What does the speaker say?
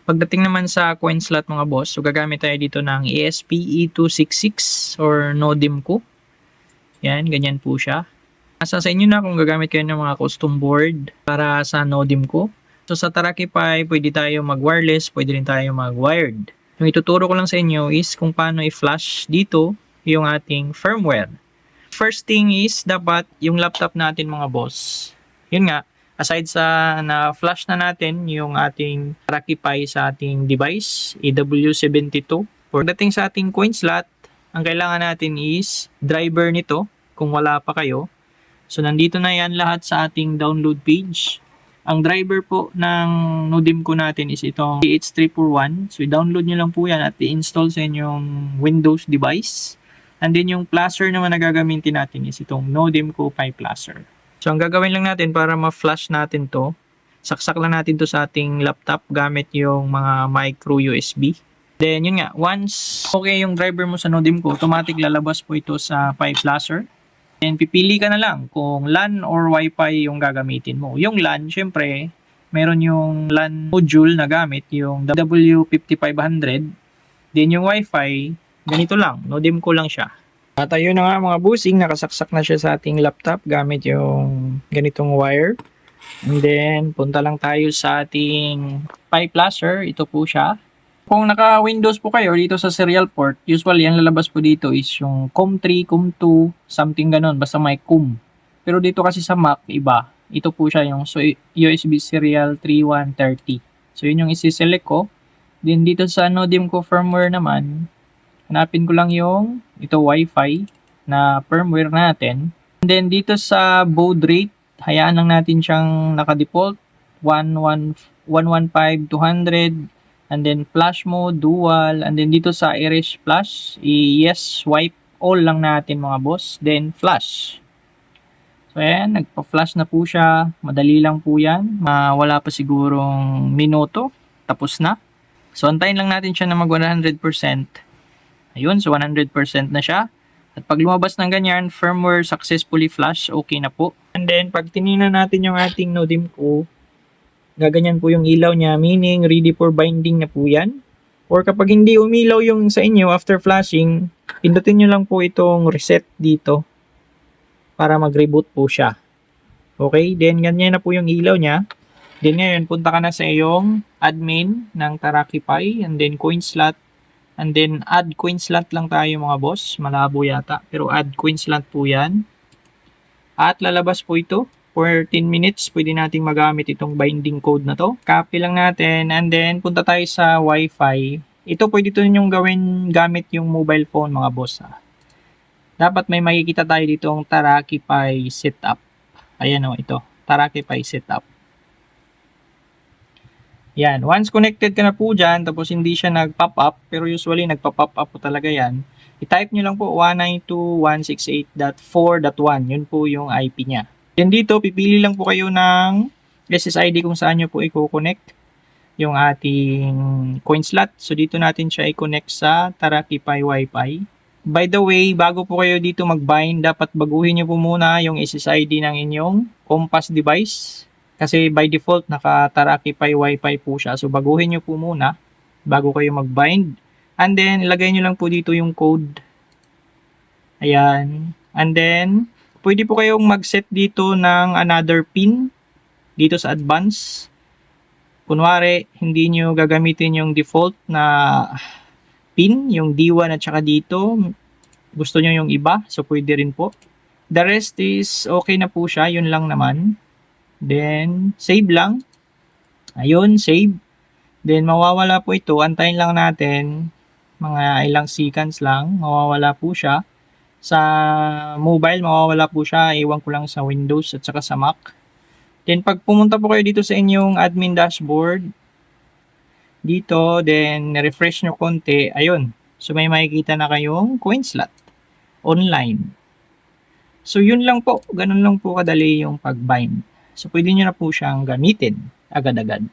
Pagdating naman sa coin slot mga boss, so gagamit tayo dito ng ESP-E266 or Nodimco. Yan, ganyan po siya. Nasa sa inyo na kung gagamit kayo ng mga custom board para sa Nodimco. So sa Taraki Pi, pwede tayo mag-wireless, pwede rin tayo mag-wired. Yung ituturo ko lang sa inyo is kung paano i-flash dito yung ating firmware. First thing is dapat yung laptop natin mga boss. Yun nga, aside sa na-flash na natin yung ating Taraki Pi sa ating device, AW72. Pagdating sa ating coin slot, ang kailangan natin is driver nito kung wala pa kayo. So nandito na yan lahat sa ating download page. Ang driver po ng Nodimco natin is itong TH341. So i-download nyo lang po yan at i-install sa inyong Windows device. And then yung flasher naman na gagamitin natin is itong Nodimco Pi Flasher. So ang gagawin lang natin para ma-flash natin to, saksak lang natin to sa ating laptop gamit yung mga micro USB. Then yun nga, once okay yung driver mo sa Nodimco, automatic lalabas po ito sa Pi Flasher. And pipili ka na lang kung LAN or Wi-Fi yung gagamitin mo. Yung LAN, syempre, meron yung LAN module na gamit, yung W5500. Then yung Wi-Fi, ganito lang, Nodimco lang siya. At ayun na nga mga busing, nakasaksak na siya sa ating laptop gamit yung ganitong wire. And then, punta lang tayo sa ating Pi Flasher. Ito po siya. Kung naka-Windows po kayo dito sa serial port, usually ang lalabas po dito is yung COM3, COM2, something ganon, basta may COM. Pero dito kasi sa Mac, iba. Ito po siya yung USB serial 3130. So yun yung isi-select ko. Then dito sa Nodimco firmware naman, hanapin ko lang yung ito Wi-Fi na firmware natin. And then dito sa baud rate, hayaan lang natin siyang naka-default 115-200. And then flash mode, dual, and then dito sa erase flash, yes, swipe all lang natin mga boss, then flash. So ayan, nagpa-flash na po siya, madali lang po yan, wala pa sigurong minuto, tapos na. So antayin lang natin siya na mag 100%. Ayun, so 100% na siya. At pag lumabas ng ganyan, firmware successfully flash, okay na po. And then pag tinignan natin yung ating Nodimco, gaganyan po yung ilaw niya, meaning ready for binding na po yan. Or kapag hindi umilaw yung sa inyo after flashing, pindutin nyo lang po itong reset dito para mag-reboot po siya. Okay, then ganyan na po yung ilaw niya. Then ngayon, punta ka na sa iyong admin ng Taraki Pi and then coin slot. And then add coin slot lang tayo mga boss. Malabo yata, pero add coin slot po yan. At lalabas po ito. For 10 minutes, pwede nating magamit itong binding code na to. Copy lang natin and then punta tayo sa Wi-Fi. Ito pwede ito ninyong gawin gamit yung mobile phone mga boss. Dapat may makikita tayo dito ang Taraki Pi setup. Ayan o, ito. Taraki Pi setup. Yan. Once connected ka na po dyan, tapos hindi siya nag-pop up, pero usually nagpa-pop up po talaga yan. I-type nyo lang po 192.168.4.1. Yun po yung IP niya. Then dito, pipili lang po kayo ng SSID kung saan nyo po i-connect yung ating coin slot. So dito natin siya i-connect sa Taraki Pi Wi-Fi. By the way, bago po kayo dito mag-bind, dapat baguhin nyo po muna yung SSID ng inyong Compass device. Kasi by default, naka-Taraki Pi Wi-Fi po siya. So baguhin nyo po muna bago kayo mag-bind. And then, ilagay nyo lang po dito yung code. Ayan. And then, pwede po kayong mag-set dito ng another pin dito sa advance. Kunwari, hindi nyo gagamitin yung default na pin, yung D1 at saka dito. Gusto nyo yung iba, so pwede rin po. The rest is okay na po siya, yun lang naman. Then, save lang. Ayun, save. Then, mawawala po ito. Antayin lang natin, mga ilang seconds lang, mawawala po siya. Sa mobile, mawawala po siya. Iwan ko lang sa Windows at saka sa Mac. Then, pag pumunta po kayo dito sa inyong admin dashboard, dito, then, refresh nyo konti. Ayun. So, may makikita na kayong coin slot online. So, yun lang po. Ganun lang po kadali yung pag-bind. So, pwede nyo na po siyang gamitin agad-agad.